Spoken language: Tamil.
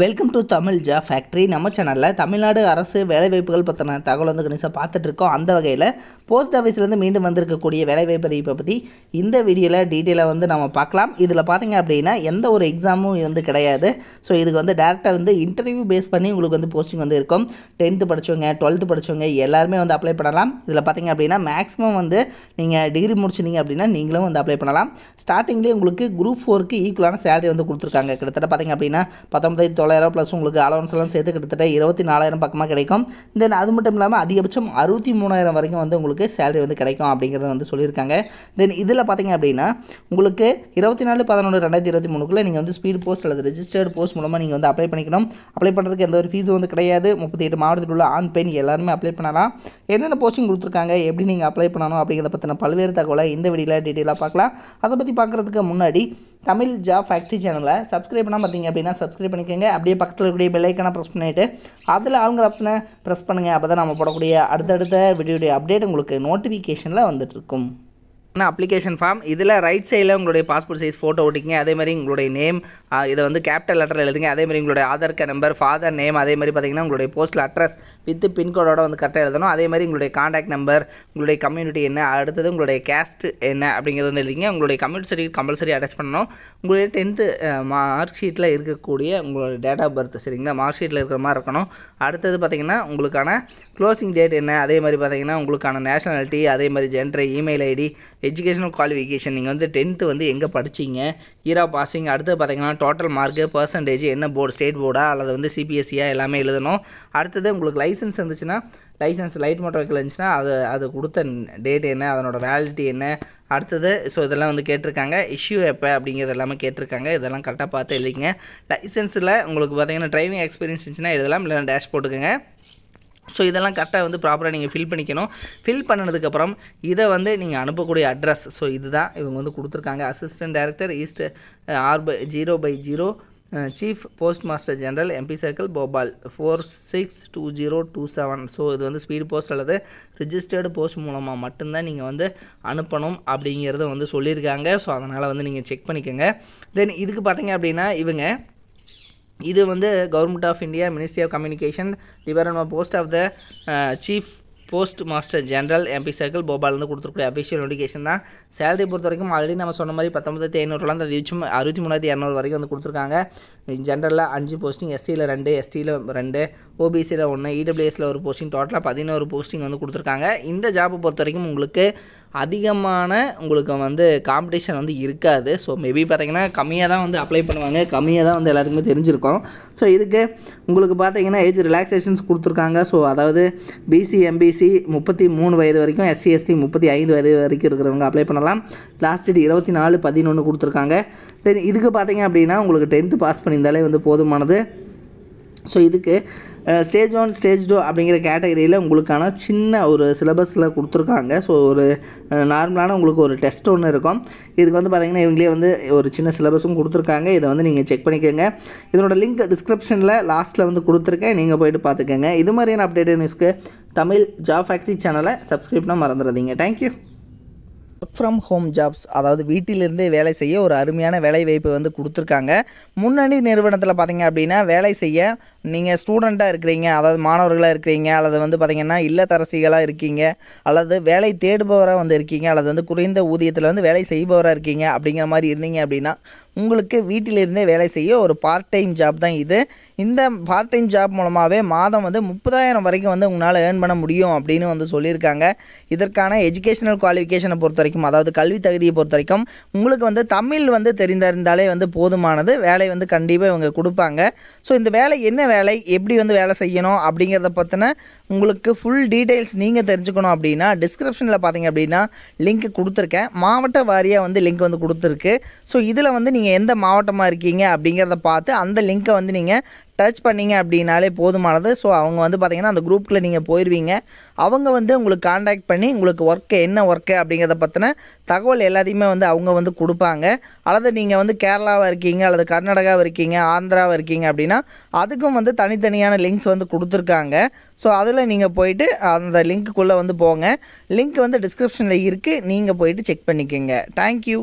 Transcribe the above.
Welcome to Tamil job factory. நம்ம சேனலில் தமிழ்நாடு அரசு வேலைவாய்ப்புகள் பற்றின தகவல் வந்து கணிசாக பார்த்துட்ருக்கோம். அந்த வகையில் போஸ்ட் ஆஃபீஸ்லேருந்து மீண்டும் வந்திருக்கக்கூடிய வேலைவாய்ப்பு அறிவிப்பை பற்றி இந்த வீடியோவில் டீட்டெயிலாக வந்து நம்ம பார்க்கலாம். இதில் பார்த்திங்க அப்படின்னா எந்த ஒரு எக்ஸாமும் வந்து கிடையாது. ஸோ இதுக்கு வந்து டேரெக்டாக வந்து இன்டர்வியூ பேஸ் பண்ணி உங்களுக்கு வந்து போஸ்டிங் வந்து இருக்கும். 10th படித்தவங்க 12th படித்தவங்க எல்லாருமே வந்து அப்ளை பண்ணலாம். இதில் பார்த்திங்க அப்படின்னா மேக்ஸிமம் வந்து நீங்கள் டிகிரி முடிச்சிருந்தீங்க அப்படின்னா நீங்களும் வந்து அப்ளை பண்ணலாம். ஸ்டார்டிங்லேயே உங்களுக்கு குரூப் 4க்கு ஈக்குவலான சேலரி வந்து கொடுத்துருக்காங்க. கிட்டத்தட்ட பார்த்திங்க அப்படின்னா 19,900 ப்ளஸ் உங்களுக்கு அலவன்ஸ் எல்லாம் சேர்த்து கிட்டத்தட்ட 24,000 பக்கமாக கிடைக்கும். தென் அது மட்டும் இல்லாமல் அதிகபட்சம் 63,000 வரைக்கும் வந்து உங்களுக்கு சேலரி வந்து கிடைக்கும் அப்படிங்கிறத வந்து சொல்லியிருக்காங்க. தென் இதில் பார்த்தீங்க அப்படின்னா உங்களுக்கு 24/11/2023க்குள்ளே நீங்கள் வந்து ஸ்பீட் போஸ்ட் அல்லது ரெஜிஸ்டர்டு போஸ்ட் மூலமாக நீங்கள் வந்து அப்ளை பண்ணிக்கணும். அப்ளை பண்ணுறதுக்கு எந்த ஒரு ஃபீஸும் வந்து கிடையாது. 38 மாவட்டத்தில் உள்ள ஆண் பெண் எல்லாருமே அப்ளை பண்ணலாம். என்னென்ன போஸ்டிங் கொடுத்துருக்காங்க, எப்படி நீங்கள் அப்ளை பண்ணணும் அப்படிங்கிறத பற்றின பல்வேறு தகவலை இந்த வீடியோவில் டீட்டெயிலாக பார்க்கலாம். அதை பற்றி பார்க்குறதுக்கு முன்னாடி தமிழ் ஜாப் ஃபேக்ட்ரி சேனலை சப்ஸ்கிரைப் பண்ணால் பார்த்தீங்க அப்படின்னா சப்ஸ்கிரைப் பண்ணிக்கோங்க. அப்படியே பக்கத்தில் இருக்கக்கூடிய பெல் ஐக்கானை ப்ரெஸ் பண்ணிவிட்டு அதில் ஆளுங்கிற ஆப்ஷனை ப்ரெஸ் பண்ணுங்கள். அப்போ தான் நம்ம போடக்கூடிய அடுத்தடுத்த வீடியோடைய அப்டேட் உங்களுக்கு நோட்டிஃபிகேஷனில் வந்துட்டுருக்கும். அப்ளிகேஷன் ஃபார்ம் இதில் ரைட் சைடில் உங்களுடைய பாஸ்போர்ட் சைஸ் ஃபோட்டோ ஒட்டிங்க. அதேமாதிரி உங்களுடைய நேம் இதை வந்து கேபிட்டல் லெட்டர் எழுதுங்க. அதேமாதிரி உங்களுடைய Aadhaar card number, father name, அதேமாதிரி பார்த்திங்கன்னா உங்களுடைய போஸ்டல் அட்ரஸ் வித் பின்கோடோட வந்து கரெக்டாக எழுதணும். அதேமாதிரி உங்களுடைய காண்டாக்ட் நம்பர், உங்களுடைய கம்யூனிட்டி என்ன, அடுத்தது உங்களுடைய கேஸ்ட் என்ன அப்படிங்கிறது வந்து எழுதிங்க. உங்களுடைய கம்யூனிட்டி சர்டிஃபிகேட் கம்பல்சரி அட்டாச் பண்ணணும். உங்களுடைய 10th மார்க் ஷீட்டில் இருக்கக்கூடிய உங்களுடைய டேட் ஆஃப் பர்த் சரிங்களா, மார்க் ஷீட்டில் இருக்கிற மாதிரி இருக்கணும். அடுத்தது பார்த்திங்கன்னா உங்களுக்கான க்ளோசிங் டேட் என்ன, அதே மாதிரி பார்த்திங்கன்னா உங்களுக்கான நேஷனாலிட்டி, அதே மாதிரி gender, email ID, educational qualification, நீங்கள் வந்து 10th வந்து எங்கே படிச்சிங்க, இயர் ஆஃப் பாசிங், அடுத்து பார்த்திங்கன்னா டோட்டல் மார்க்கு, பர்சன்டேஜ், என்ன போர்டு, ஸ்டேட் போர்டா அல்லது வந்து சிபிஎஸ்சியா எல்லாமே எழுதணும். அடுத்தது உங்களுக்கு லைசன்ஸ் இருந்துச்சுன்னா லைசன்ஸ், லைட் மோட்டார் வெஹிக்கிள் இருந்துச்சுன்னா அது கொடுத்த டேட் என்ன, அதனோட வேலிடிட்டி என்ன, அடுத்தது ஸோ இதெல்லாம் வந்து கேட்டிருக்காங்க. இஷ்யூ எப்போ அப்படிங்கிறது எல்லாமே கேட்டிருக்காங்க. இதெல்லாம் கரெக்டாக பார்த்து எழுதிங்க. லைசன்ஸில் உங்களுக்கு பார்த்திங்கன்னா டிரைவிங் எக்ஸ்பீரியன்ஸ் இருந்துச்சுன்னா எழுதலாம், இல்லைன்னா டேஷ் போட்டுக்கோங்க. ஸோ இதெல்லாம் கரெக்டாக வந்து ப்ராப்பராக நீங்கள் ஃபில் பண்ணிக்கணும். ஃபில் பண்ணதுக்கப்புறம் இதை வந்து நீங்கள் அனுப்பக்கூடிய அட்ரஸ், ஸோ இதுதான் இவங்க வந்து கொடுத்துருக்காங்க. Assistant director east R/0/0 chief postmaster general MP circle Bhopal 462027. So இது வந்து ஸ்பீட் போஸ்ட் அல்லது ரிஜிஸ்டர்டு போஸ்ட் மூலமாக மட்டும்தான் நீங்கள் வந்து அனுப்பணும் அப்படிங்கிறத வந்து சொல்லியிருக்காங்க. ஸோ அதனால் வந்து நீங்கள் செக் பண்ணிக்கோங்க. தென் இதுக்கு பார்த்தீங்க அப்படின்னா இது வந்து government of India ministry of communication department post of the chief postmaster general MP circle போபால்லேருந்து கொடுத்துருக்கூடிய அஃபிஷியல் நோட்டிஃபிகேஷன் தான். சேலரி பொறுத்த வரைக்கும் ஆல்ரெடி நம்ம சொன்ன மாதிரி 19,500 அதிகபட்சம் 63,200 வரைக்கும் வந்து கொடுத்துருக்காங்க. ஜென்ரலில் 5 போஸ்டிங், SCயில் 2, STயில் 2, OBCயில் 1, EWSயில் ஒரு போஸ்டிங், டோட்டலாக 11 போஸ்டிங் வந்து கொடுத்துருக்காங்க. இந்த ஜாப்பை பொறுத்த வரைக்கும் உங்களுக்கு அதிகமான உங்களுக்கு வந்து காம்படிஷன் வந்து இருக்காது. ஸோ மேபி பார்த்திங்கன்னா கம்மியாக தான் வந்து அப்ளை பண்ணுவாங்க, கம்மியாக தான் வந்து எல்லாருக்குமே தெரிஞ்சிருக்கும். ஸோ இதுக்கு உங்களுக்கு பார்த்திங்கன்னா ஏஜ் ரிலாக்ஸேஷன்ஸ் கொடுத்துருக்காங்க. ஸோ அதாவது BC MBC 33 வயது வரைக்கும், SC ST 35 வயது வரைக்கும் இருக்கிறவங்க அப்ளை பண்ணலாம். லாஸ்ட் டேட் 24/11 கொடுத்துருக்காங்க. தென் இதுக்கு பார்த்திங்க அப்படின்னா உங்களுக்கு 10th பாஸ் பண்ணியிருந்தாலே வந்து போதுமானது. ஸோ இதுக்கு ஸ்டேஜ் 1 ஸ்டேஜ் 2 அப்படிங்கிற கேட்டகரியில் உங்களுக்கான சின்ன ஒரு சிலபஸில் கொடுத்துருக்காங்க. ஸோ ஒரு நார்மலான உங்களுக்கு ஒரு டெஸ்ட் ஒன்று இருக்கும். இதுக்கு வந்து பார்த்திங்கன்னா இவங்களே வந்து ஒரு சின்ன சிலபஸும் கொடுத்துருக்காங்க. இதை வந்து நீங்கள் செக் பண்ணிக்கோங்க. இதனோட லிங்க் டிஸ்கிரிப்ஷனில் லாஸ்ட்டில் வந்து கொடுத்துருக்கேன், நீங்கள் போய்ட்டு பார்த்துக்கோங்க. இது மாதிரியான அப்டேட் நியூஸ்க்கு தமிழ் ஜாப் ஃபேக்ட்ரி சேனலை சப்ஸ்கிரைப் பண்ண மறந்துடாதீங்க. Thank you. Work from home jobs, அதாவது வீட்டிலிருந்தே வேலை செய்ய ஒரு அருமையான வேலை வாய்ப்பு வந்து கொடுத்துருக்காங்க. முன்னணி நிறுவனத்தில் பார்த்திங்க அப்படின்னா வேலை செய்ய நீங்கள் ஸ்டூடெண்ட்டாக இருக்கிறீங்க, அதாவது மாணவர்களாக இருக்கிறீங்க, அல்லது வந்து பார்த்திங்கன்னா இல்லத்தரசிகளாக இருக்கீங்க, அல்லது வேலை தேடுபவராக வந்து இருக்கீங்க, அல்லது வந்து குறைந்த ஊதியத்தில் வந்து வேலை செய்பவராக இருக்கீங்க அப்படிங்கிற மாதிரி இருந்தீங்க அப்படின்னா உங்களுக்கு வீட்டிலிருந்தே வேலை செய்ய ஒரு பார்ட் டைம் ஜாப் தான் இது. இந்த பார்ட் டைம் ஜாப் மூலமாகவே மாதம் வந்து 30,000 வரைக்கும் வந்து உங்களால் ஏர்ன் பண்ண முடியும் அப்படின்னு வந்து சொல்லியிருக்காங்க. இதற்கான எஜுகேஷனல் குவாலிஃபிகேஷனை பொறுத்த வரைக்கும், அதாவது கல்வி தகுதியை பொறுத்த வரைக்கும் உங்களுக்கு வந்து தமிழ் வந்து தெரிந்திருந்தாலே வந்து போதுமானது. வேலை வந்து கண்டிப்பாக இவங்க கொடுப்பாங்க. ஸோ இந்த வேலை என்ன வேலை, எப்படி வந்து வேலை செய்யணும் அப்படிங்கிறத பற்றின உங்களுக்கு ஃபுல் டீட்டெயில்ஸ் நீங்கள் தெரிஞ்சுக்கணும் அப்படின்னா டிஸ்கிரிப்ஷனில் பார்த்தீங்க அப்படின்னா லிங்க் கொடுத்துருக்கேன். மாவட்ட வாரியாக வந்து லிங்க் வந்து கொடுத்துருக்கு. ஸோ இதில் வந்து நீங்கள் எந்த மாவட்டமாக இருக்கீங்க அப்படிங்கிறத பார்த்து அந்த லிங்க்கை வந்து நீங்கள் டச் பண்ணிங்க அப்படின்னாலே போதுமானது. ஸோ அவங்க வந்து பார்த்திங்கன்னா அந்த குரூப்பில் நீங்கள் போயிடுவீங்க. அவங்க வந்து உங்களுக்கு காண்டாக்ட் பண்ணி உங்களுக்கு என்ன ஒர்க்கு அப்படிங்கிறத பற்றின தகவல் எல்லாத்தையுமே வந்து அவங்க வந்து கொடுப்பாங்க. அல்லது நீங்கள் வந்து கேரளாவாக இருக்கீங்க, அல்லது கர்நாடகாவில் இருக்கீங்க, ஆந்திராவில் இருக்கீங்க அப்படின்னா அதுக்கும் வந்து தனித்தனியான லிங்க்ஸ் வந்து கொடுத்துருக்காங்க. ஸோ அதில் நீங்கள் போயிட்டு அந்த லிங்க்குள்ளே வந்து போங்க. லிங்க் வந்து டிஸ்கிரிப்ஷனில் இருக்குது, நீங்கள் போயிட்டு செக் பண்ணிக்கோங்க. தேங்க்யூ.